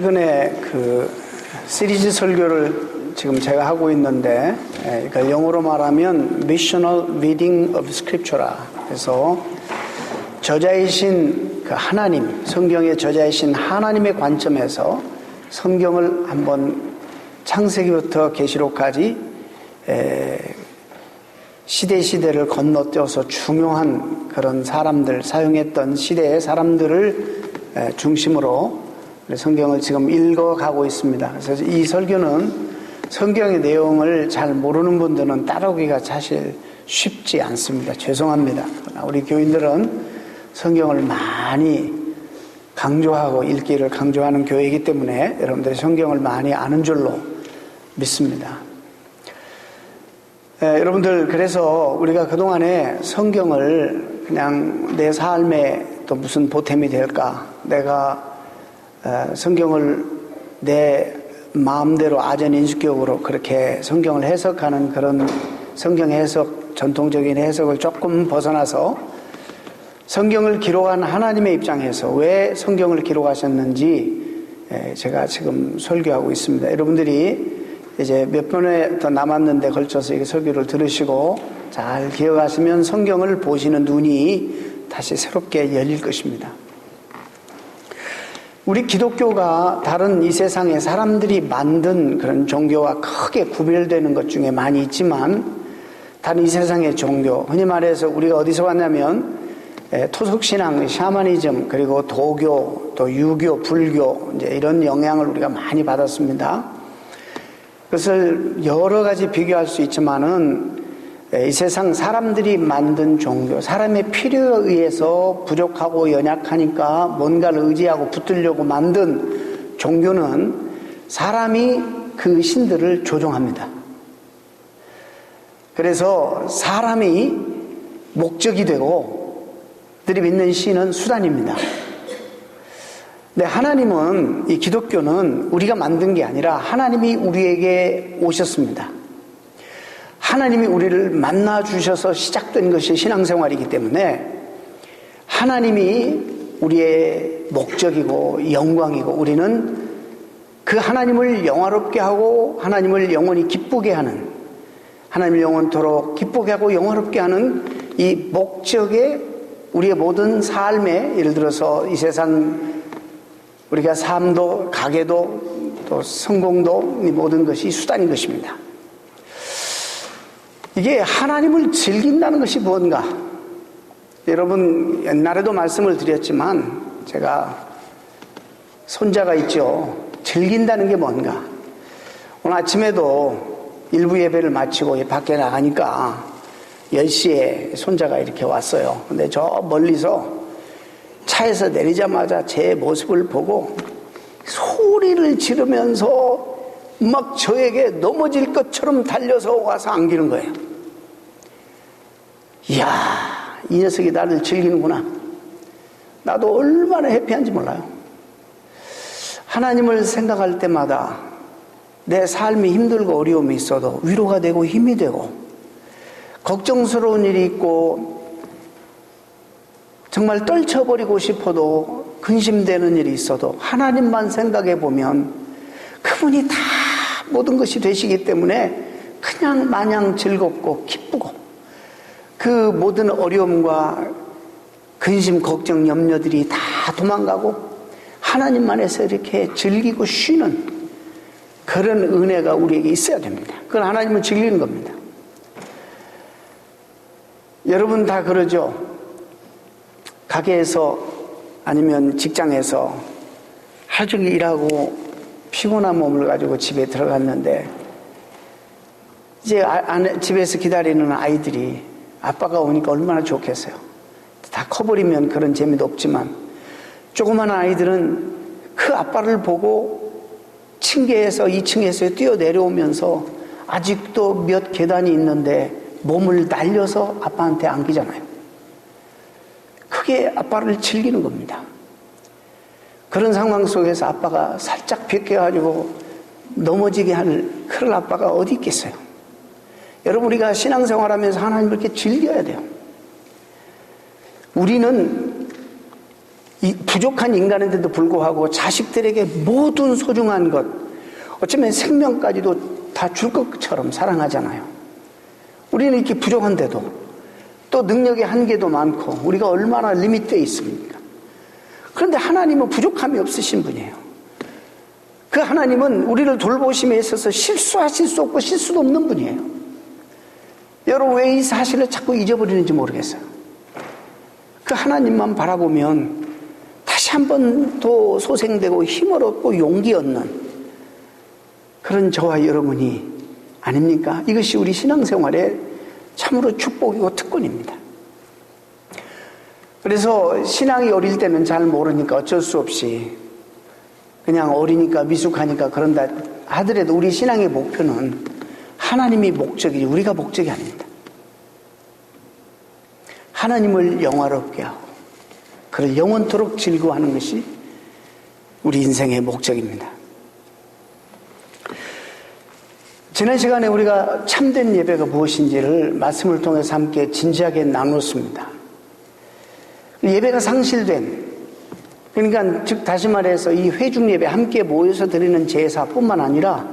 최근에 그 시리즈 설교를 지금 제가 하고 있는데, 그러니까 영어로 말하면 Missional Reading of Scripture라. 그래서 저자이신 그 하나님, 성경의 저자이신 하나님의 관점에서 성경을 한번 창세기부터 계시록까지 시대를 건너뛰어서 중요한 그런 사람들, 사용했던 시대의 사람들을 중심으로 성경을 지금 읽어가고 있습니다. 그래서 이 설교는 성경의 내용을 잘 모르는 분들은 따라오기가 사실 쉽지 않습니다. 죄송합니다. 우리 교인들은 성경을 많이 강조하고 읽기를 강조하는 교회이기 때문에 여러분들이 성경을 많이 아는 줄로 믿습니다. 여러분들, 그래서 우리가 그동안에 성경을 그냥 내 삶에 또 무슨 보탬이 될까, 내가 성경을 내 마음대로 아전인수격으로 그렇게 성경을 해석하는 그런 성경 해석, 전통적인 해석을 조금 벗어나서 성경을 기록한 하나님의 입장에서 왜 성경을 기록하셨는지 제가 지금 설교하고 있습니다. 여러분들이 이제 몇 번에 더 남았는데 걸쳐서 이 설교를 들으시고 잘 기억하시면 성경을 보시는 눈이 다시 새롭게 열릴 것입니다. 우리 기독교가 다른 이 세상의 사람들이 만든 그런 종교와 크게 구별되는 것 중에 많이 있지만, 다른 이 세상의 종교, 흔히 말해서 우리가 어디서 왔냐면 토속신앙, 샤머니즘, 그리고 도교, 또 유교, 불교, 이제 이런 영향을 우리가 많이 받았습니다. 그것을 여러 가지 비교할 수 있지만은 이 세상 사람들이 만든 종교, 사람의 필요에 의해서 부족하고 연약하니까 뭔가를 의지하고 붙들려고 만든 종교는 사람이 그 신들을 조종합니다. 그래서 사람이 목적이 되고 그들이 믿는 신은 수단입니다. 근데 하나님은, 이 기독교는 우리가 만든 게 아니라 하나님이 우리에게 오셨습니다. 하나님이 우리를 만나 주셔서 시작된 것이 신앙생활이기 때문에 하나님이 우리의 목적이고 영광이고, 우리는 그 하나님을 영화롭게 하고 하나님을 영원히 기쁘게 하는, 하나님을 영원토록 기쁘게 하고 영화롭게 하는 이 목적에 우리의 모든 삶에, 예를 들어서 이 세상 우리가 삶도 가게도 또 성공도 이 모든 것이 수단인 것입니다. 이게 하나님을 즐긴다는 것이 뭔가? 여러분, 옛날에도 말씀을 드렸지만 제가 손자가 있죠. 즐긴다는 게 뭔가? 오늘 아침에도 일부 예배를 마치고 밖에 나가니까 10시에 손자가 이렇게 왔어요. 근데 저 멀리서 차에서 내리자마자 제 모습을 보고 소리를 지르면서 막 저에게 넘어질 것처럼 달려서 와서 안기는 거예요. 이야, 이 녀석이 나를 즐기는구나. 나도 얼마나 해피한지 몰라요. 하나님을 생각할 때마다 내 삶이 힘들고 어려움이 있어도 위로가 되고 힘이 되고, 걱정스러운 일이 있고 정말 떨쳐버리고 싶어도 근심되는 일이 있어도 하나님만 생각해 보면 그분이 다 모든 것이 되시기 때문에 그냥 마냥 즐겁고 기쁘고, 그 모든 어려움과 근심, 걱정, 염려들이 다 도망가고 하나님만 해서 이렇게 즐기고 쉬는 그런 은혜가 우리에게 있어야 됩니다. 그건 하나님을 즐기는 겁니다. 여러분 다 그러죠? 가게에서 아니면 직장에서 하루 종일 일하고 피곤한 몸을 가지고 집에 들어갔는데 이제 집에서 기다리는 아이들이 아빠가 오니까 얼마나 좋겠어요. 다 커버리면 그런 재미도 없지만, 조그마한 아이들은 그 아빠를 보고 층계에서 2층에서 뛰어내려오면서 아직도 몇 계단이 있는데 몸을 날려서 아빠한테 안기잖아요. 그게 아빠를 즐기는 겁니다. 그런 상황 속에서 아빠가 살짝 비껴가지고 넘어지게 할 그런 아빠가 어디 있겠어요? 여러분, 우리가 신앙생활하면서 하나님을 이렇게 즐겨야 돼요. 우리는 이 부족한 인간인데도 불구하고 자식들에게 모든 소중한 것, 어쩌면 생명까지도 다 줄 것처럼 사랑하잖아요. 우리는 이렇게 부족한데도 또 능력의 한계도 많고 우리가 얼마나 리밋되어 있습니까? 그런데 하나님은 부족함이 없으신 분이에요. 그 하나님은 우리를 돌보심에 있어서 실수하실 수 없고 실수도 없는 분이에요. 여러분 왜 이 사실을 자꾸 잊어버리는지 모르겠어요. 그 하나님만 바라보면 다시 한번 또 소생되고 힘을 얻고 용기 얻는 그런 저와 여러분이 아닙니까? 이것이 우리 신앙생활의 참으로 축복이고 특권입니다. 그래서 신앙이 어릴 때는 잘 모르니까 어쩔 수 없이 그냥 어리니까 미숙하니까 그런다 하더라도 우리 신앙의 목표는 하나님이 목적이지 우리가 목적이 아닙니다. 하나님을 영화롭게 하고 그를 영원토록 즐거워하는 것이 우리 인생의 목적입니다. 지난 시간에 우리가 참된 예배가 무엇인지를 말씀을 통해서 함께 진지하게 나눴습니다. 예배가 상실된, 그러니까 즉 다시 말해서 이 회중 예배 함께 모여서 드리는 제사뿐만 아니라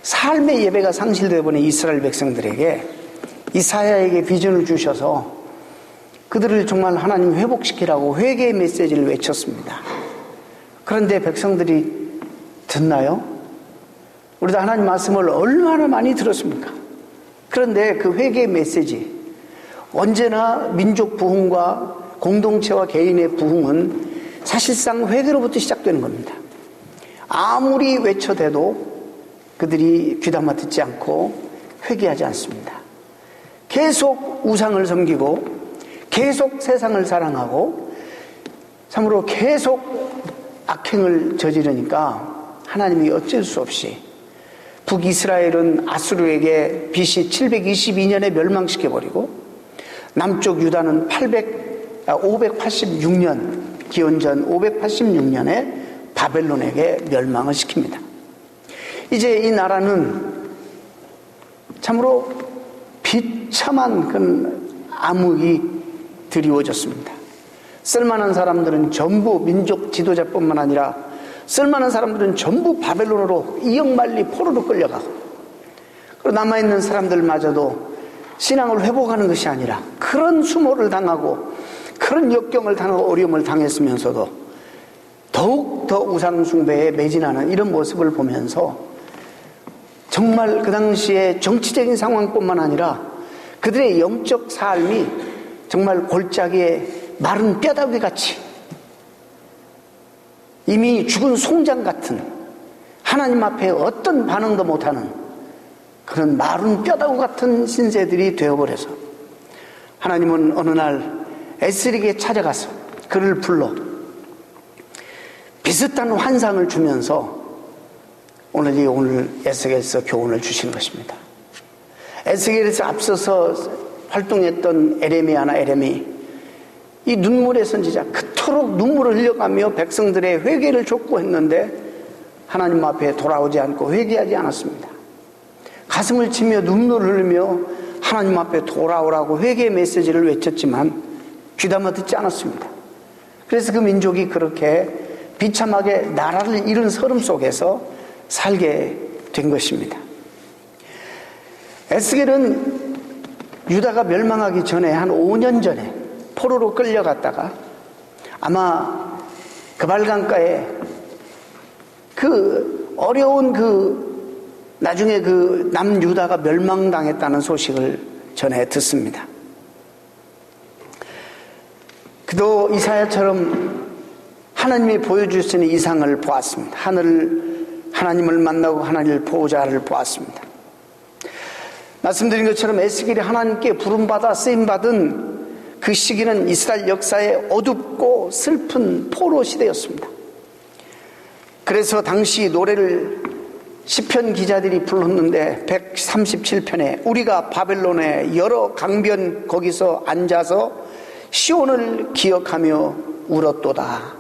삶의 예배가 상실되어 보는 이스라엘 백성들에게 이사야에게 비전을 주셔서 그들을 정말 하나님 회복시키라고 회개의 메시지를 외쳤습니다. 그런데 백성들이 듣나요? 우리도 하나님 말씀을 얼마나 많이 들었습니까? 그런데 그 회개의 메시지, 언제나 민족 부흥과 공동체와 개인의 부흥은 사실상 회개로부터 시작되는 겁니다. 아무리 외쳐대도 그들이 귀담아 듣지 않고 회개하지 않습니다. 계속 우상을 섬기고 계속 세상을 사랑하고 참으로 계속 악행을 저지르니까 하나님이 어쩔 수 없이 북이스라엘은 아수르에게 BC 722년에 멸망시켜버리고 남쪽 유다는 586년 기원전 586년에 바벨론에게 멸망을 시킵니다. 이제 이 나라는 참으로 비참한 그런 암흑이 드리워졌습니다. 쓸만한 사람들은 전부 민족 지도자뿐만 아니라 쓸만한 사람들은 전부 바벨론으로 이역만리 포로로 끌려가고 그리고 남아있는 사람들마저도 신앙을 회복하는 것이 아니라 그런 수모를 당하고 그런 역경을 당하고 어려움을 당했으면서도 더욱더 우상숭배에 매진하는 이런 모습을 보면서 정말 그 당시에 정치적인 상황뿐만 아니라 그들의 영적 삶이 정말 골짜기에 마른 뼈다귀 같이 이미 죽은 송장 같은 하나님 앞에 어떤 반응도 못하는 그런 마른 뼈다귀 같은 신세들이 되어버려서 하나님은 어느 날 에스겔에게 찾아가서 그를 불러 비슷한 환상을 주면서 오늘 에스겔에서 교훈을 주신 것입니다. 에스겔에서 앞서서 활동했던 에레미 이 눈물의 선지자 그토록 눈물을 흘려가며 백성들의 회개를 촉구했는데 하나님 앞에 돌아오지 않고 회개하지 않았습니다. 가슴을 치며 눈물을 흘리며 하나님 앞에 돌아오라고 회개의 메시지를 외쳤지만 귀담아 듣지 않았습니다. 그래서 그 민족이 그렇게 비참하게 나라를 잃은 서름 속에서 살게 된 것입니다. 에스겔은 유다가 멸망하기 전에 한 5년 전에 포로로 끌려갔다가 아마 그발강가에 그 어려운 나중에 남유다가 멸망당했다는 소식을 전해 듣습니다. 그도 이사야처럼 하나님이 보여주시는 이상을 보았습니다. 하나님을 만나고 하나님을 보호자를 보았습니다. 말씀드린 것처럼 에스겔이 하나님께 부름받아 쓰임받은 그 시기는 이스라엘 역사의 어둡고 슬픈 포로 시대였습니다. 그래서 당시 노래를 시편 기자들이 불렀는데 137편에 우리가 바벨론의 여러 강변 거기서 앉아서 시온을 기억하며 울었도다.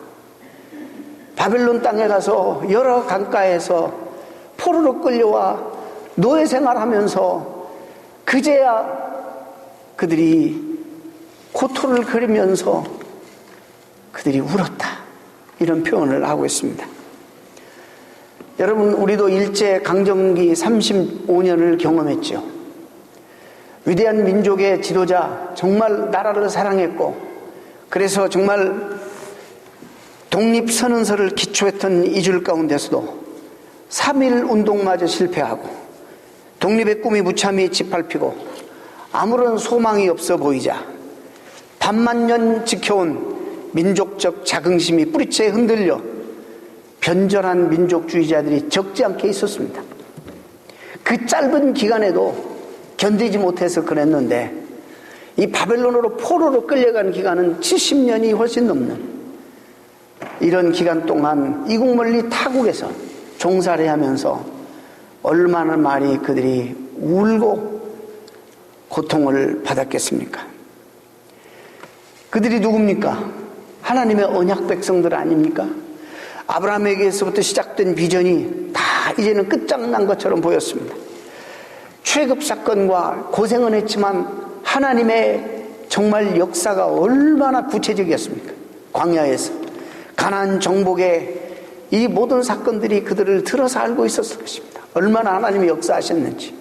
바벨론 땅에 가서 여러 강가에서 포로로 끌려와 노예 생활하면서 그제야 그들이 고토를 그리면서 그들이 울었다. 이런 표현을 하고 있습니다. 여러분, 우리도 일제강점기 35년을 경험했죠. 위대한 민족의 지도자, 정말 나라를 사랑했고, 그래서 정말 독립선언서를 기초했던 이들 가운데서도 3.1 운동마저 실패하고 독립의 꿈이 무참히 짓밟히고 아무런 소망이 없어 보이자 반만년 지켜온 민족적 자긍심이 뿌리채 흔들려 변절한 민족주의자들이 적지 않게 있었습니다. 그 짧은 기간에도 견디지 못해서 그랬는데 이 바벨론으로 포로로 끌려간 기간은 70년이 훨씬 넘는 이런 기간 동안 이국 멀리 타국에서 종살이 하면서 얼마나 많이 그들이 울고 고통을 받았겠습니까? 그들이 누굽니까? 하나님의 언약 백성들 아닙니까? 아브라함에게서부터 시작된 비전이 다 이제는 끝장난 것처럼 보였습니다. 출애굽 사건과 고생은 했지만 하나님의 정말 역사가 얼마나 구체적이었습니까? 광야에서 가나안 정복의 이 모든 사건들이 그들을 들어서 알고 있었을 것입니다. 얼마나 하나님이 역사하셨는지.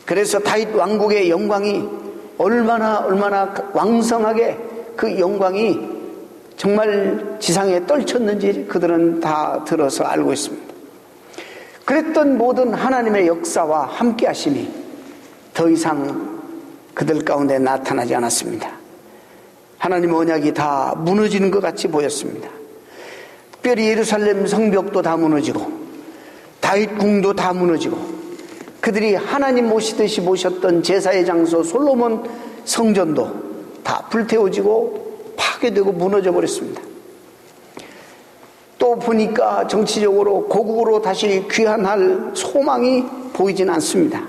그래서 다윗 왕국의 영광이 얼마나 왕성하게 그 영광이 정말 지상에 떨쳤는지 그들은 다 들어서 알고 있습니다. 그랬던 모든 하나님의 역사와 함께 하심이 더 이상 그들 가운데 나타나지 않았습니다. 하나님의 언약이 다 무너지는 것 같이 보였습니다. 특별히 예루살렘 성벽도 다 무너지고 다윗 궁도 다 무너지고 그들이 하나님 모시듯이 모셨던 제사의 장소 솔로몬 성전도 다 불태워지고 파괴되고 무너져 버렸습니다. 또 보니까 정치적으로 고국으로 다시 귀환할 소망이 보이진 않습니다.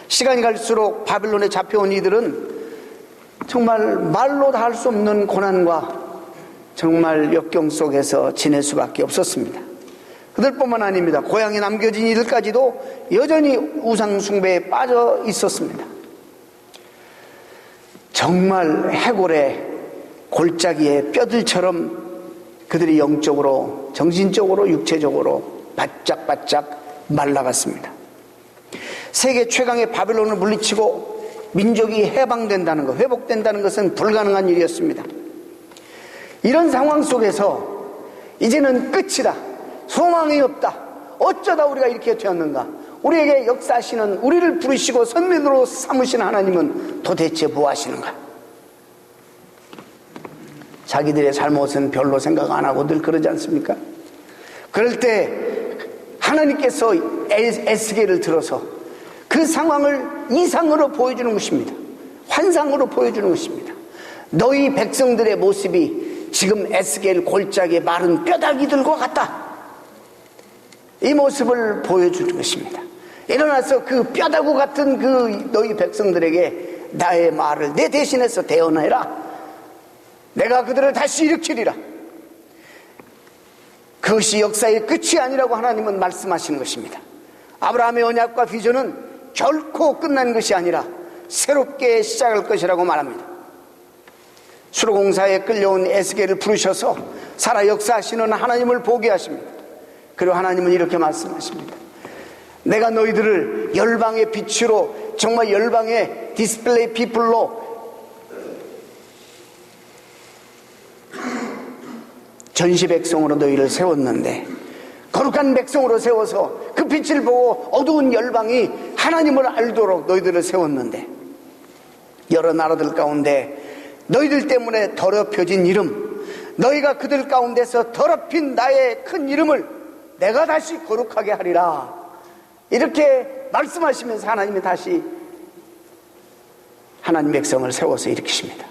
시간이 갈수록 바벨론에 잡혀온 이들은 정말 말로 다 할 수 없는 고난과 정말 역경 속에서 지낼 수밖에 없었습니다. 그들뿐만 아닙니다. 고향에 남겨진 이들까지도 여전히 우상 숭배에 빠져 있었습니다. 정말 해골의 골짜기의 뼈들처럼 그들이 영적으로, 정신적으로, 육체적으로 바짝바짝 말라갔습니다. 세계 최강의 바벨론을 물리치고 민족이 해방된다는 것, 회복된다는 것은 불가능한 일이었습니다. 이런 상황 속에서 이제는 끝이다. 소망이 없다. 어쩌다 우리가 이렇게 되었는가. 우리에게 역사하시는, 우리를 부르시고 선민으로 삼으신 하나님은 도대체 뭐 하시는가. 자기들의 잘못은 별로 생각 안 하고 늘 그러지 않습니까? 그럴 때 하나님께서 에스겔을 들어서 그 상황을 이상으로 보여주는 것입니다. 환상으로 보여주는 것입니다. 너희 백성들의 모습이 지금 에스겔 골짜기에 마른 뼈다귀들과 같다. 이 모습을 보여주는 것입니다. 일어나서 그 뼈다귀 같은 그 너희 백성들에게 나의 말을 내 대신해서 대언하라. 내가 그들을 다시 일으키리라. 그것이 역사의 끝이 아니라고 하나님은 말씀하시는 것입니다. 아브라함의 언약과 비전은 결코 끝난 것이 아니라 새롭게 시작할 것이라고 말합니다. 수로공사에 끌려온 에스겔을 부르셔서 살아 역사하시는 하나님을 보게 하십니다. 그리고 하나님은 이렇게 말씀하십니다. 내가 너희들을 열방의 빛으로, 정말 열방의 디스플레이 피플로 전시 백성으로 너희를 세웠는데, 거룩한 백성으로 세워서 그 빛을 보고 어두운 열방이 하나님을 알도록 너희들을 세웠는데, 여러 나라들 가운데 너희들 때문에 더럽혀진 이름, 너희가 그들 가운데서 더럽힌 나의 큰 이름을 내가 다시 거룩하게 하리라. 이렇게 말씀하시면서 하나님이 다시 하나님 백성을 세워서 일으키십니다.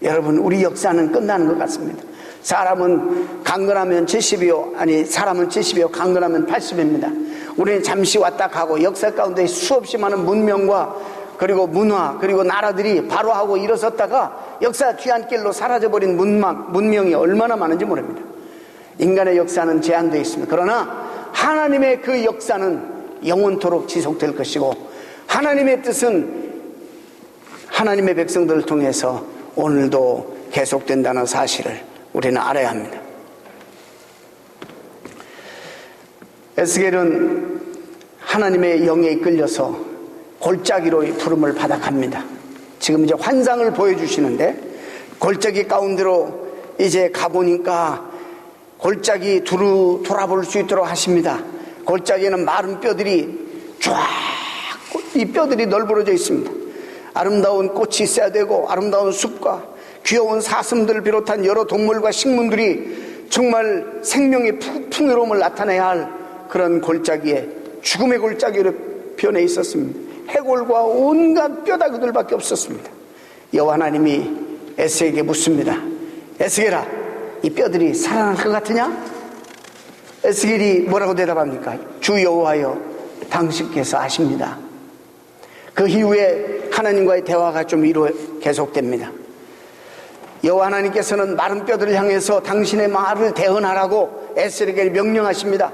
여러분, 우리 역사는 끝나는 것 같습니다. 사람은 강건하면 70이요, 아니 사람은 70이요 강건하면 80입니다. 우리는 잠시 왔다 가고 역사 가운데 수없이 많은 문명과 그리고 문화 그리고 나라들이 바로 하고 일어섰다가 역사 뒤안길로 사라져버린 문명이 얼마나 많은지 모릅니다. 인간의 역사는 제한되어 있습니다. 그러나 하나님의 그 역사는 영원토록 지속될 것이고, 하나님의 뜻은 하나님의 백성들을 통해서 오늘도 계속된다는 사실을 우리는 알아야 합니다. 에스겔은 하나님의 영에 이끌려서 골짜기로 부름을 받아갑니다. 지금 이제 환상을 보여주시는데 골짜기 가운데로 이제 가보니까 골짜기 두루 돌아볼 수 있도록 하십니다. 골짜기에는 마른 뼈들이 쫙 이 뼈들이 널브러져 있습니다. 아름다운 꽃이 있어야 되고 아름다운 숲과 귀여운 사슴들을 비롯한 여러 동물과 식물들이 정말 생명의 풍요로움을 나타내야 할 그런 골짜기에 죽음의 골짜기로 변해 있었습니다. 해골과 온갖 뼈다귀들밖에 없었습니다. 여호와 하나님이 에스겔에게 묻습니다. 에스겔아, 이 뼈들이 살아날 것 같으냐? 에스겔이 뭐라고 대답합니까? 주 여호와여, 당신께서 아십니다. 그 이후에 하나님과의 대화가 좀 계속됩니다. 여호와 하나님께서는 마른 뼈들을 향해서 당신의 말을 대언하라고 에스겔에게 명령하십니다.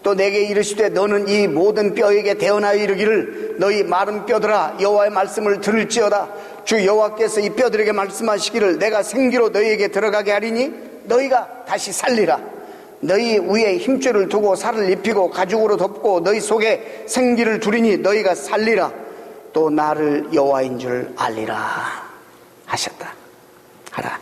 또 내게 이르시되 너는 이 모든 뼈에게 대언하여 이르기를 너희 마른 뼈들아 여호와의 말씀을 들을지어다. 주 여호와께서 이 뼈들에게 말씀하시기를 내가 생기로 너희에게 들어가게 하리니 너희가 다시 살리라. 너희 위에 힘줄을 두고 살을 입히고 가죽으로 덮고 너희 속에 생기를 두리니 너희가 살리라. 또 나를 여호와인 줄 알리라 하셨다. 하라.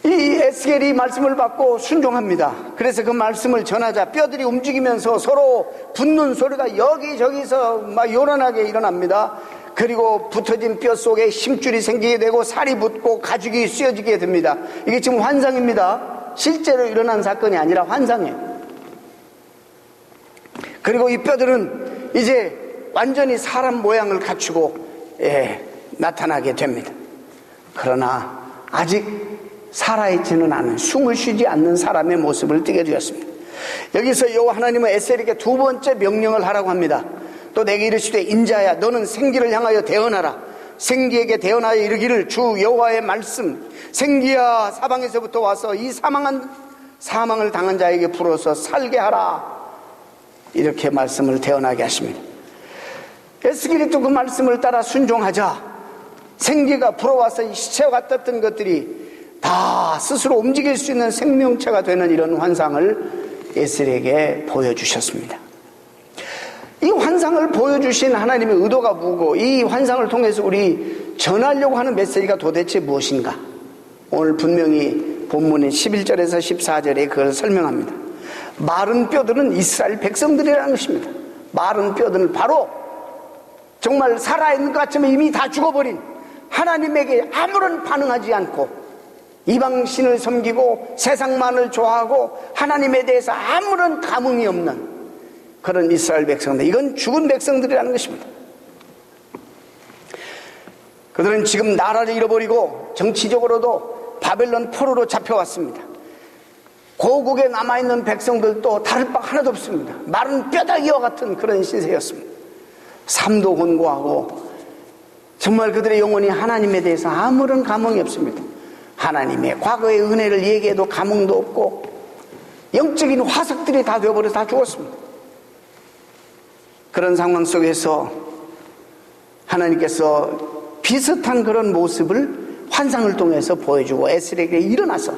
이 에스겔이 말씀을 받고 순종합니다. 그래서 그 말씀을 전하자 뼈들이 움직이면서 서로 붙는 소리가 여기저기서 막 요란하게 일어납니다. 그리고 붙어진 뼈 속에 힘줄이 생기게 되고 살이 붙고 가죽이 씌어지게 됩니다. 이게 지금 환상입니다. 실제로 일어난 사건이 아니라 환상이에요. 그리고 이 뼈들은 이제 완전히 사람 모양을 갖추고 나타나게 됩니다. 그러나 아직 살아있지는 않은, 숨을 쉬지 않는 사람의 모습을 띠게 되었습니다. 여기서 여호와 하나님은 에스겔에게 두 번째 명령을 하라고 합니다. 또 내게 이르시되 인자야 너는 생기를 향하여 대언하라. 생기에게 대언하여 이르기를 주 여호와의 말씀 생기야 사방에서부터 와서 이 사망을 당한 자에게 불어서 살게 하라. 이렇게 말씀을 대언하게 하십니다. 에스겔이 또 그 말씀을 따라 순종하자 생기가 불어와서 시체와 같았던 것들이 다 스스로 움직일 수 있는 생명체가 되는 이런 환상을 에스겔에게 보여주셨습니다. 이 환상을 보여주신 하나님의 의도가 뭐고 이 환상을 통해서 우리 전하려고 하는 메시지가 도대체 무엇인가? 오늘 분명히 본문의 11절에서 14절에 그걸 설명합니다. 마른 뼈들은 이스라엘 백성들이라는 것입니다. 마른 뼈들은 바로 정말 살아있는 것 같지만 이미 다 죽어버린 하나님에게 아무런 반응하지 않고 이방신을 섬기고 세상만을 좋아하고 하나님에 대해서 아무런 감흥이 없는 그런 이스라엘 백성들, 이건 죽은 백성들이라는 것입니다. 그들은 지금 나라를 잃어버리고 정치적으로도 바벨론 포로로 잡혀왔습니다. 고국에 남아있는 백성들도 다를 바 하나도 없습니다. 마른 뼈다귀와 같은 그런 신세였습니다. 삶도 곤고하고 정말 그들의 영혼이 하나님에 대해서 아무런 감흥이 없습니다. 하나님의 과거의 은혜를 얘기해도 감흥도 없고 영적인 화석들이 다 되어버려서 다 죽었습니다. 그런 상황 속에서 하나님께서 비슷한 그런 모습을 환상을 통해서 보여주고 에스겔에게 일어나서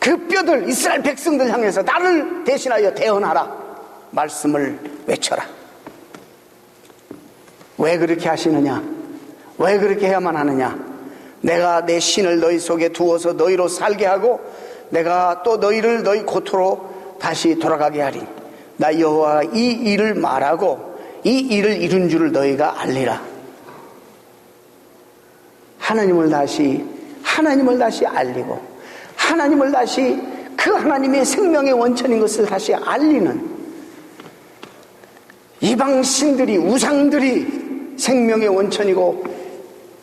그 뼈들 이스라엘 백성들 향해서 나를 대신하여 대언하라 말씀을 외쳐라. 왜 그렇게 하시느냐? 왜 그렇게 해야만 하느냐? 내가 내 신을 너희 속에 두어서 너희로 살게 하고 내가 또 너희를 너희 고토로 다시 돌아가게 하리니 나 여호와가 이 일을 말하고 이 일을 이룬 줄을 너희가 알리라. 하나님을 다시 알리고 하나님을 다시 그 하나님의 생명의 원천인 것을 다시 알리는 이방신들이 우상들이 생명의 원천이고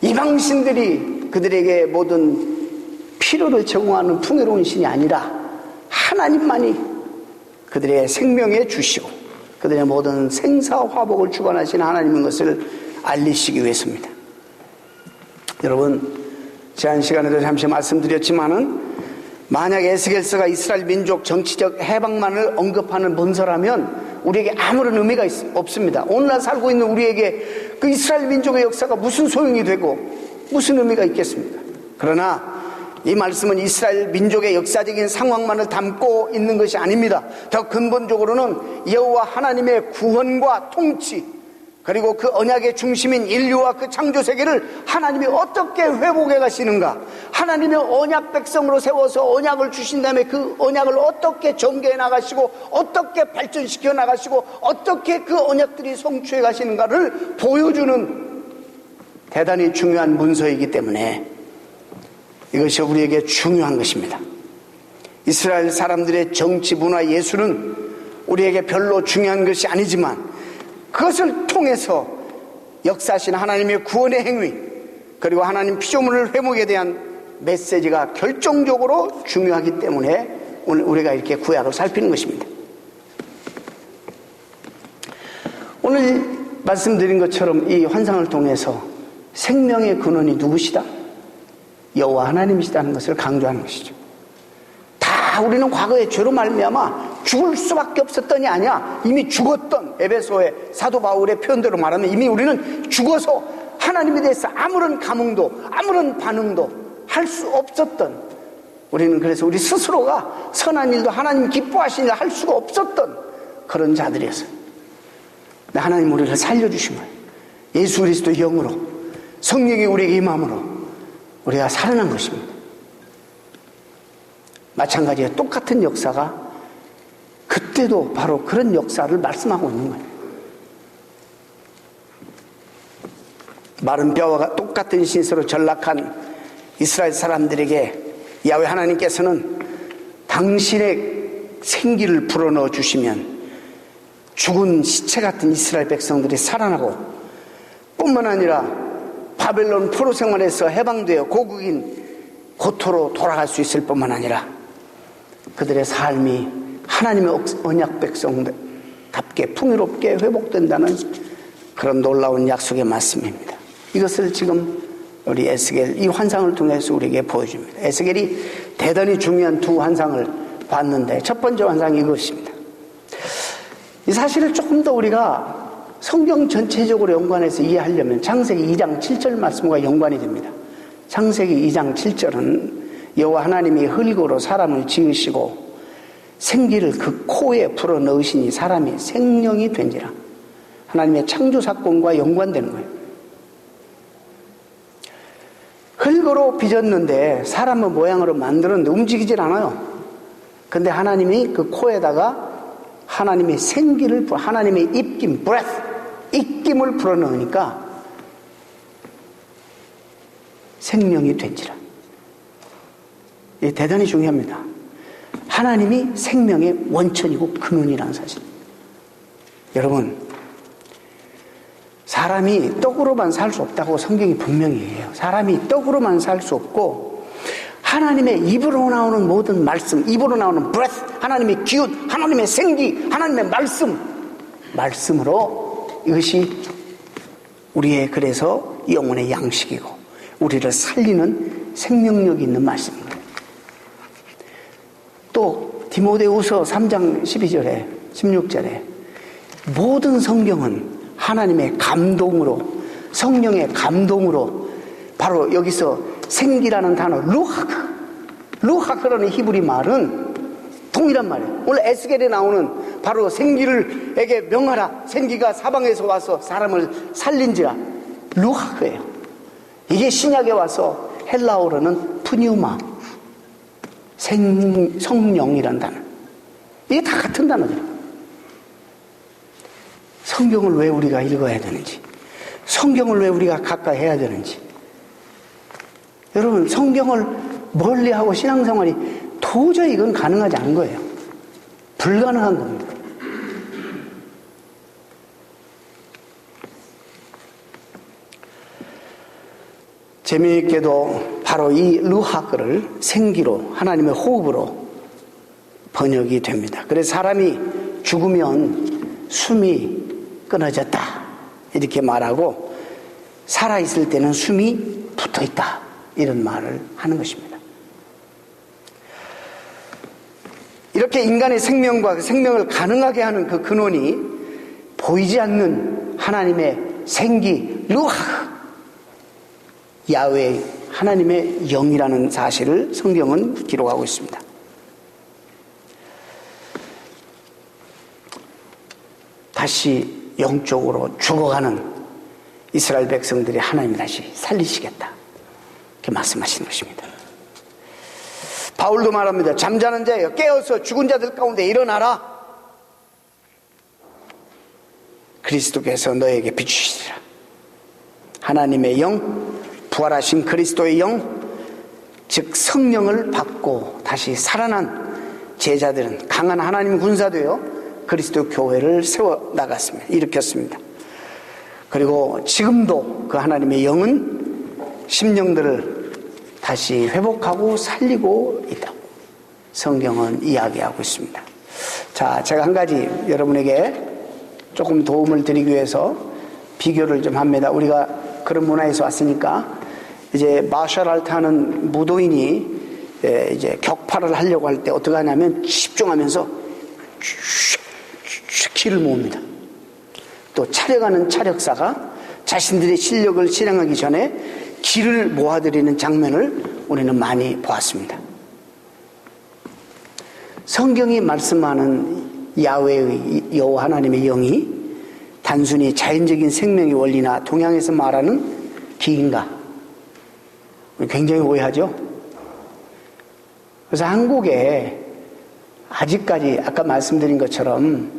이방신들이 그들에게 모든 필요를 제공하는 풍요로운 신이 아니라 하나님만이 그들의 생명에 주시고 그들의 모든 생사화복을 주관하시는 하나님인 것을 알리시기 위해서입니다. 여러분, 지난 시간에도 잠시 말씀드렸지만은 만약 에스겔서가 이스라엘 민족 정치적 해방만을 언급하는 문서라면 우리에게 아무런 의미가 없습니다. 오늘날 살고 있는 우리에게 그 이스라엘 민족의 역사가 무슨 소용이 되고 무슨 의미가 있겠습니까? 그러나 이 말씀은 이스라엘 민족의 역사적인 상황만을 담고 있는 것이 아닙니다. 더 근본적으로는 여호와 하나님의 구원과 통치, 그리고 그 언약의 중심인 인류와 그 창조 세계를 하나님이 어떻게 회복해 가시는가, 하나님의 언약 백성으로 세워서 언약을 주신 다음에 그 언약을 어떻게 전개해 나가시고 어떻게 발전시켜 나가시고 어떻게 그 언약들이 성취해 가시는가를 보여주는 대단히 중요한 문서이기 때문에 이것이 우리에게 중요한 것입니다. 이스라엘 사람들의 정치, 문화, 예술은 우리에게 별로 중요한 것이 아니지만 그것을 통해서 역사하신 하나님의 구원의 행위, 그리고 하나님 피조물을 회복에 대한 메시지가 결정적으로 중요하기 때문에 오늘 우리가 이렇게 구약을 살피는 것입니다. 오늘 말씀드린 것처럼 이 환상을 통해서 생명의 근원이 누구시다? 여호와 하나님이시다는 것을 강조하는 것이죠. 다 우리는 과거에 죄로 말미암아 죽을 수밖에 없었더니 아니야. 이미 죽었던, 에베소의 사도 바울의 표현대로 말하면 이미 우리는 죽어서 하나님에 대해서 아무런 감흥도 아무런 반응도 할 수 없었던, 우리는 그래서 우리 스스로가 선한 일도 하나님 기뻐하시는 일을 할 수가 없었던 그런 자들이었어요. 근데 하나님 우리를 살려주심을 예수 그리스도 영으로 성령이 우리에게 임함으로 우리가 살아난 것입니다. 마찬가지로 똑같은 역사가 그때도 바로 그런 역사를 말씀하고 있는 거예요. 마른 뼈와 똑같은 신세로 전락한 이스라엘 사람들에게 야훼 하나님께서는 당신의 생기를 불어넣어 주시면 죽은 시체 같은 이스라엘 백성들이 살아나고, 뿐만 아니라 바벨론 포로 생활에서 해방되어 고국인 고토로 돌아갈 수 있을 뿐만 아니라 그들의 삶이 하나님의 언약 백성답게 풍요롭게 회복된다는 그런 놀라운 약속의 말씀입니다. 이것을 지금 우리 에스겔 이 환상을 통해서 우리에게 보여줍니다. 에스겔이 대단히 중요한 두 환상을 봤는데 첫 번째 환상이 이것입니다. 이 사실을 조금 더 우리가 성경 전체적으로 연관해서 이해하려면 창세기 2장 7절 말씀과 연관이 됩니다. 창세기 2장 7절은 여호와 하나님이 흙으로 사람을 지으시고 생기를 그 코에 불어넣으시니 사람이 생명이 된지라. 하나님의 창조 사건과 연관되는 거예요. 흙으로 빚었는데 사람의 모양으로 만들었는데 움직이질 않아요. 근데 하나님이 그 코에다가 하나님의 생기를, 하나님의 입김, breath, 입김을 불어넣으니까 생명이 된지라. 이게 대단히 중요합니다. 하나님이 생명의 원천이고 근원이라는 사실. 여러분, 사람이 떡으로만 살 수 없다고 성경이 분명히 해요. 사람이 떡으로만 살 수 없고 하나님의 입으로 나오는 모든 말씀, 입으로 나오는 breath, 하나님의 기운, 하나님의 생기, 하나님의 말씀으로 이것이 우리의 그래서 영혼의 양식이고 우리를 살리는 생명력이 있는 말씀입니다. 또 디모데후서 3장 12절에 16절에 모든 성경은 하나님의 감동으로, 성령의 감동으로, 바로 여기서 생기라는 단어 루하크라는 히브리 말은 동일한 말이에요. 오늘 에스겔에 나오는 바로 생기를에게 명하라, 생기가 사방에서 와서 사람을 살린지라, 루하크예요. 이게 신약에 와서 헬라어로는 푸뉴마, 성령이란 단어. 이게 다 같은 단어죠. 성경을 왜 우리가 읽어야 되는지, 성경을 왜 우리가 가까이 해야 되는지. 여러분, 성경을 멀리하고 신앙생활이 도저히 이건 가능하지 않은 거예요. 불가능한 겁니다. 재미있게도 바로 이 루하크를 생기로, 하나님의 호흡으로 번역이 됩니다. 그래서 사람이 죽으면 숨이 끊어졌다 이렇게 말하고, 살아있을 때는 숨이 붙어있다 이런 말을 하는 것입니다. 이렇게 인간의 생명과 그 생명을 가능하게 하는 그 근원이 보이지 않는 하나님의 생기 루하크, 야훼 하나님의 영이라는 사실을 성경은 기록하고 있습니다. 다시 영적으로 죽어가는 이스라엘 백성들이 하나님이 다시 살리시겠다, 이렇게 말씀하시는 것입니다. 바울도 말합니다. 잠자는 자여 깨어서 죽은 자들 가운데 일어나라. 그리스도께서 너에게 비추시리라. 하나님의 영, 부활하신 그리스도의 영, 즉 성령을 받고 다시 살아난 제자들은 강한 하나님 군사되어 그리스도 교회를 세워나갔습니다. 일으켰습니다. 그리고 지금도 그 하나님의 영은 심령들을 다시 회복하고 살리고 있다고 성경은 이야기하고 있습니다. 자, 제가 한 가지 여러분에게 조금 도움을 드리기 위해서 비교를 좀 합니다. 우리가 그런 문화에서 왔으니까 이제 마셜 아트 하는 무도인이 이제 격파를 하려고 할 때 어떻게 하냐면 집중하면서 기를 모읍니다. 또 차력하는 차력사가 자신들의 실력을 실행하기 전에 기를 모아드리는 장면을 우리는 많이 보았습니다. 성경이 말씀하는 야훼의 여호와 하나님의 영이 단순히 자연적인 생명의 원리나 동양에서 말하는 기인가? 굉장히 오해하죠? 그래서 한국에 아직까지 아까 말씀드린 것처럼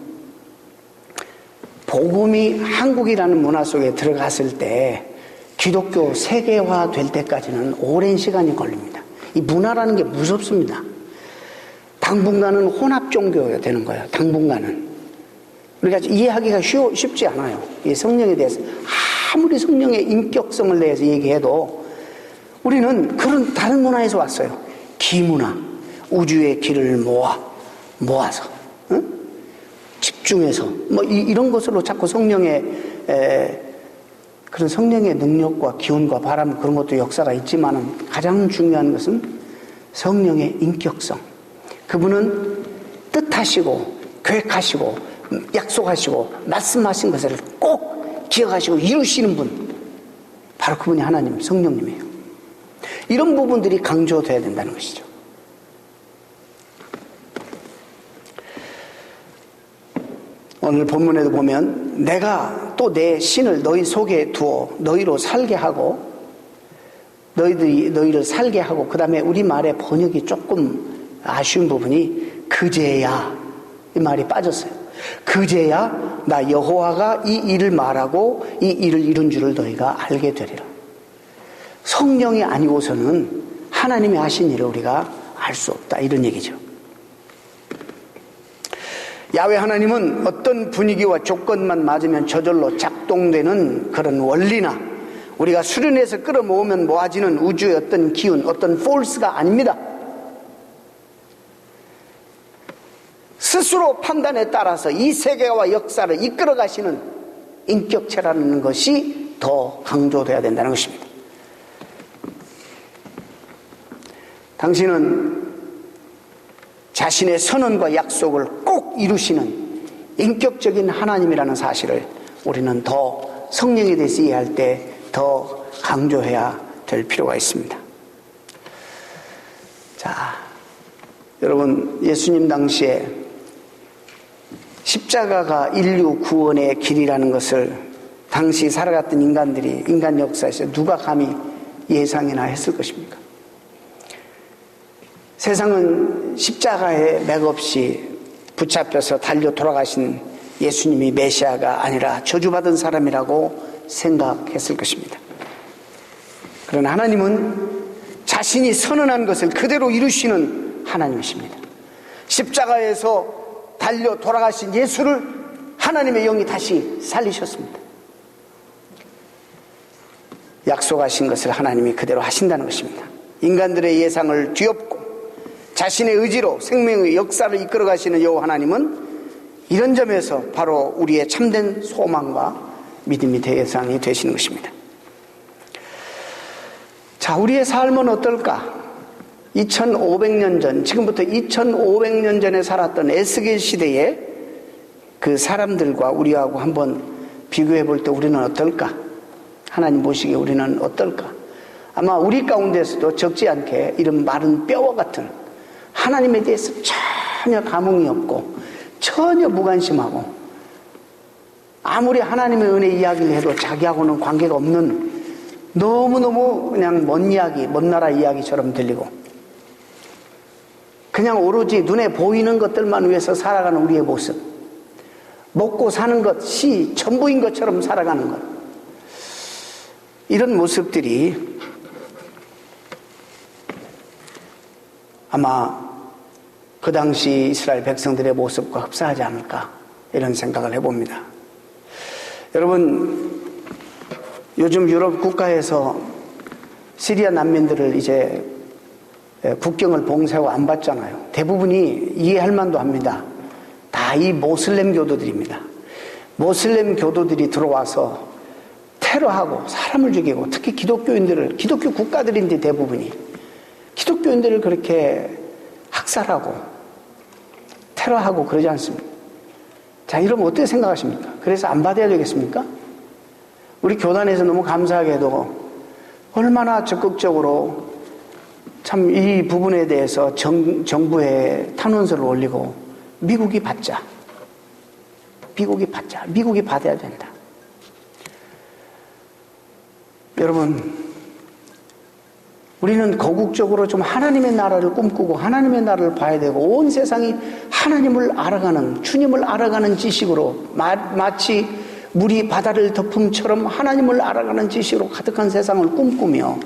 복음이 한국이라는 문화 속에 들어갔을 때 기독교 세계화 될 때까지는 오랜 시간이 걸립니다. 이 문화라는 게 무섭습니다. 당분간은 혼합 종교가 되는 거예요. 당분간은. 우리가 이해하기가 쉽지 않아요. 이 성령에 대해서. 아무리 성령의 인격성을 내서 얘기해도 우리는 그런 다른 문화에서 왔어요. 기문화. 우주의 기를 모아서. 응? 집중해서. 이런 것으로 자꾸 성령의, 그런 성령의 능력과 기운과 바람, 그런 것도 역사가 있지만은 가장 중요한 것은 성령의 인격성. 그분은 뜻하시고, 계획하시고, 약속하시고, 말씀하신 것을 꼭 기억하시고 이루시는 분. 바로 그분이 하나님, 성령님이에요. 이런 부분들이 강조돼야 된다는 것이죠. 오늘 본문에도 보면 내가 또 내 신을 너희 속에 두어 너희로 살게 하고 너희를 살게 하고, 그 다음에 우리말의 번역이 조금 아쉬운 부분이 그제야, 이 말이 빠졌어요. 그제야 나 여호와가 이 일을 말하고 이 일을 이룬 줄을 너희가 알게 되리라. 성령이 아니고서는 하나님이 하신 일을 우리가 알 수 없다, 이런 얘기죠. 야훼 하나님은 어떤 분위기와 조건만 맞으면 저절로 작동되는 그런 원리나 우리가 수련해서 끌어모으면 모아지는 우주의 어떤 기운, 어떤 포스가 아닙니다. 스스로 판단에 따라서 이 세계와 역사를 이끌어 가시는 인격체라는 것이 더 강조돼야 된다는 것입니다. 당신은 자신의 선언과 약속을 꼭 이루시는 인격적인 하나님이라는 사실을 우리는 더 성령에 대해서 이해할 때 더 강조해야 될 필요가 있습니다. 자, 여러분, 예수님 당시에 십자가가 인류 구원의 길이라는 것을 당시 살아갔던 인간들이 인간 역사에서 누가 감히 예상이나 했을 것입니까? 세상은 십자가에 맥없이 붙잡혀서 달려 돌아가신 예수님이 메시아가 아니라 저주받은 사람이라고 생각했을 것입니다. 그러나 하나님은 자신이 선언한 것을 그대로 이루시는 하나님이십니다. 십자가에서 달려 돌아가신 예수를 하나님의 영이 다시 살리셨습니다. 약속하신 것을 하나님이 그대로 하신다는 것입니다. 인간들의 예상을 뒤엎고 자신의 의지로 생명의 역사를 이끌어 가시는 여호와 하나님은 이런 점에서 바로 우리의 참된 소망과 믿음이 대상이 되시는 것입니다. 자, 우리의 삶은 어떨까? 2500년 전, 지금부터 2500년 전에 살았던 에스겔 시대의 그 사람들과 우리하고 한번 비교해 볼 때 우리는 어떨까? 하나님 보시기에 우리는 어떨까? 아마 우리 가운데서도 적지 않게 이런 마른 뼈와 같은 하나님에 대해서 전혀 감흥이 없고 전혀 무관심하고 아무리 하나님의 은혜 이야기를 해도 자기하고는 관계가 없는 너무너무 그냥 먼 이야기, 먼 나라 이야기처럼 들리고 그냥 오로지 눈에 보이는 것들만 위해서 살아가는 우리의 모습, 먹고 사는 것이 전부인 것처럼 살아가는 것, 이런 모습들이 아마 그 당시 이스라엘 백성들의 모습과 흡사하지 않을까 이런 생각을 해봅니다. 여러분, 요즘 유럽 국가에서 시리아 난민들을 이제 국경을 봉쇄하고 안 받잖아요. 대부분이 이해할 만도 합니다. 다 이 모슬렘 교도들입니다. 모슬렘 교도들이 들어와서 테러하고 사람을 죽이고 특히 기독교인들을, 기독교 국가들인데 대부분이 기독교인들을 그렇게 학살하고 테러하고 그러지 않습니까? 자, 이러면 어떻게 생각하십니까? 그래서 안 받아야 되겠습니까? 우리 교단에서 너무 감사하게도 얼마나 적극적으로 참 이 부분에 대해서 정부에 탄원서를 올리고 미국이 받자. 미국이 받아야 된다. 여러분, 우리는 거국적으로 좀 하나님의 나라를 꿈꾸고 하나님의 나라를 봐야 되고 온 세상이 하나님을 알아가는, 주님을 알아가는 지식으로 마치 물이 바다를 덮음처럼 하나님을 알아가는 지식으로 가득한 세상을 꿈꾸며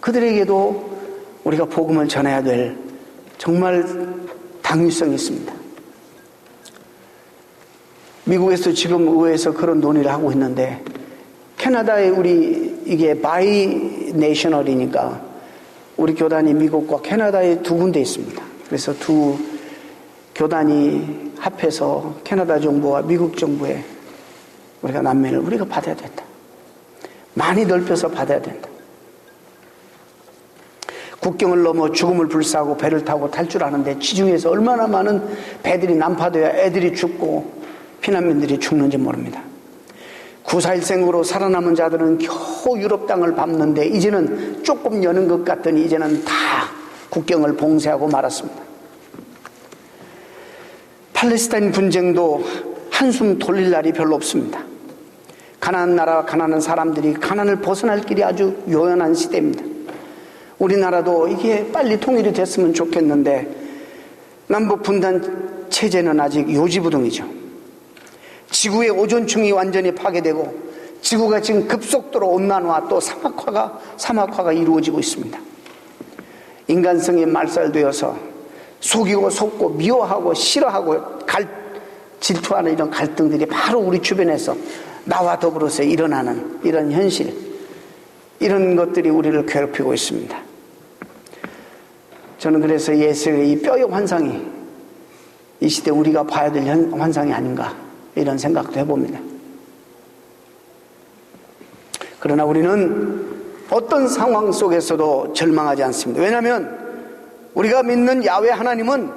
그들에게도 우리가 복음을 전해야 될 정말 당위성이 있습니다. 미국에서 지금 의회에서 그런 논의를 하고 있는데 캐나다에 우리 이게 바이 내셔널이니까 우리 교단이 미국과 캐나다에 두 군데 있습니다. 그래서 두 교단이 합해서 캐나다 정부와 미국 정부에 우리가 난민을 우리가 받아야 된다. 많이 넓혀서 받아야 된다. 국경을 넘어 죽음을 불사하고 배를 타고 탈출하는데 지중해에서 얼마나 많은 배들이 난파되어 애들이 죽고 피난민들이 죽는지 모릅니다. 9.4.1생으로 살아남은 자들은 겨우 유럽 땅을 밟는데 이제는 조금 여는 것 같더니 이제는 다 국경을 봉쇄하고 말았습니다. 팔레스타인 분쟁도 한숨 돌릴 날이 별로 없습니다. 가난한 나라와 가난한 사람들이 가난을 벗어날 길이 아주 요연한 시대입니다. 우리나라도 이게 빨리 통일이 됐으면 좋겠는데 남북 분단 체제는 아직 요지부동이죠. 지구의 오존층이 완전히 파괴되고 지구가 지금 급속도로 온난화 또 사막화가 이루어지고 있습니다. 인간성이 말살되어서 속이고 속고 미워하고 싫어하고 질투하는 이런 갈등들이 바로 우리 주변에서 나와 더불어서 일어나는 이런 현실, 이런 것들이 우리를 괴롭히고 있습니다. 저는 그래서 예수의 이 뼈의 환상이 이 시대 우리가 봐야 될 환상이 아닌가 이런 생각도 해봅니다. 그러나 우리는 어떤 상황 속에서도 절망하지 않습니다. 왜냐하면 우리가 믿는 야훼 하나님은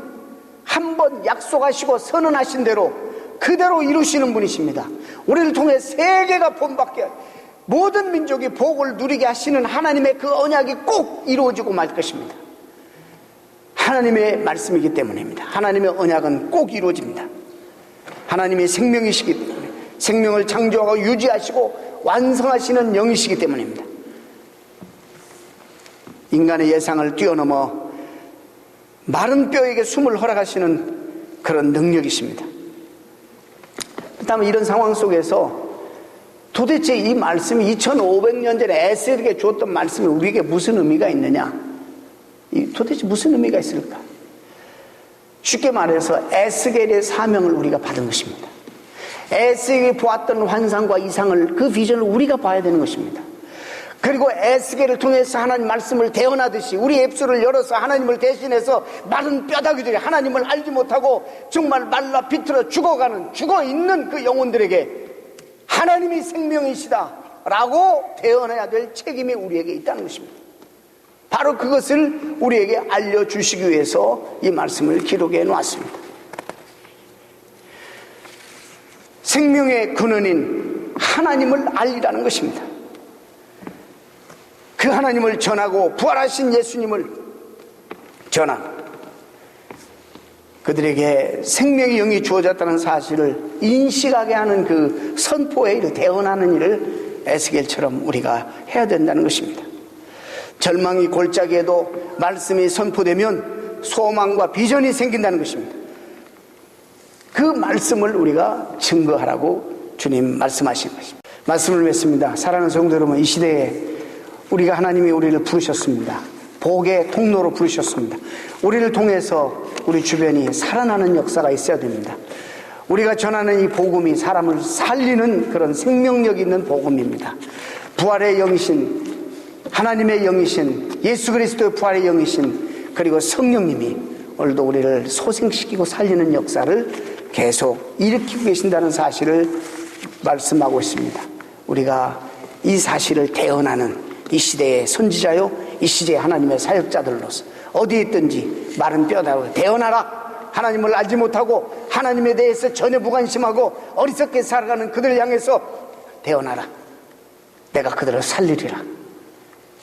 한 번 약속하시고 선언하신 대로 그대로 이루시는 분이십니다. 우리를 통해 세계가 본받게 모든 민족이 복을 누리게 하시는 하나님의 그 언약이 꼭 이루어지고 말 것입니다. 하나님의 말씀이기 때문입니다. 하나님의 언약은 꼭 이루어집니다. 하나님의 생명이시기 때문에 생명을 창조하고 유지하시고 완성하시는 영이시기 때문입니다. 인간의 예상을 뛰어넘어 마른 뼈에게 숨을 허락하시는 그런 능력이십니다. 그렇다면 이런 상황 속에서 도대체 이 말씀이 2500년 전에 에스겔에게 주었던 말씀이 우리에게 무슨 의미가 있느냐? 도대체 무슨 의미가 있을까? 쉽게 말해서 에스겔의 사명을 우리가 받은 것입니다. 에스겔이 보았던 환상과 이상을, 그 비전을 우리가 봐야 되는 것입니다. 그리고 에스겔을 통해서 하나님 말씀을 대언하듯이 우리 입술을 열어서 하나님을 대신해서 마른 뼈다귀들이 하나님을 알지 못하고 정말 말라 비틀어 죽어있는 그 영혼들에게 하나님이 생명이시다 라고 대언해야 될 책임이 우리에게 있다는 것입니다. 바로 그것을 우리에게 알려주시기 위해서 이 말씀을 기록해 놓았습니다. 생명의 근원인 하나님을 알리라는 것입니다. 그 하나님을 전하고 부활하신 예수님을 전하는, 그들에게 생명의 영이 주어졌다는 사실을 인식하게 하는 그 선포에 이르 대언하는 일을 에스겔처럼 우리가 해야 된다는 것입니다. 절망이 골짜기에도 말씀이 선포되면 소망과 비전이 생긴다는 것입니다. 그 말씀을 우리가 증거하라고 주님 말씀하신 것입니다. 말씀을 맺습니다. 사랑하는 성도 여러분, 이 시대에 우리가 하나님이 우리를 부르셨습니다. 복의 통로로 부르셨습니다. 우리를 통해서 우리 주변이 살아나는 역사가 있어야 됩니다. 우리가 전하는 이 복음이 사람을 살리는 그런 생명력 있는 복음입니다. 부활의 영이신 하나님의 영이신 예수 그리스도의 부활의 영이신 그리고 성령님이 오늘도 우리를 소생시키고 살리는 역사를 계속 일으키고 계신다는 사실을 말씀하고 있습니다. 우리가 이 사실을 대언하는 이 시대의 선지자요, 이 시대의 하나님의 사역자들로서 어디에 있든지 마른 뼈다고 대언하라. 하나님을 알지 못하고 하나님에 대해서 전혀 무관심하고 어리석게 살아가는 그들을 향해서 대언하라. 내가 그들을 살리리라.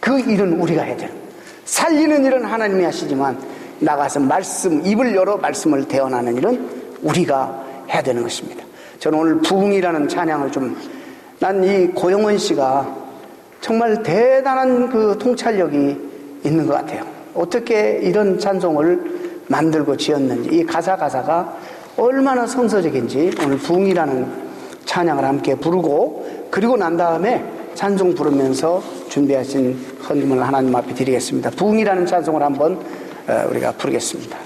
그 일은 우리가 해야 돼요. 살리는 일은 하나님이 하시지만 나가서 말씀, 입을 열어 말씀을 대언하는 일은 우리가 해야 되는 것입니다. 저는 오늘 부흥이라는 찬양을 난 이 고영원 씨가 정말 대단한 그 통찰력이 있는 것 같아요. 어떻게 이런 찬송을 만들고 지었는지, 이 가사가 얼마나 성서적인지 오늘 부흥이라는 찬양을 함께 부르고, 그리고 난 다음에 찬송 부르면서 준비하신 헌금을 하나님 앞에 드리겠습니다. 부흥이라는 찬송을 한번 우리가 부르겠습니다.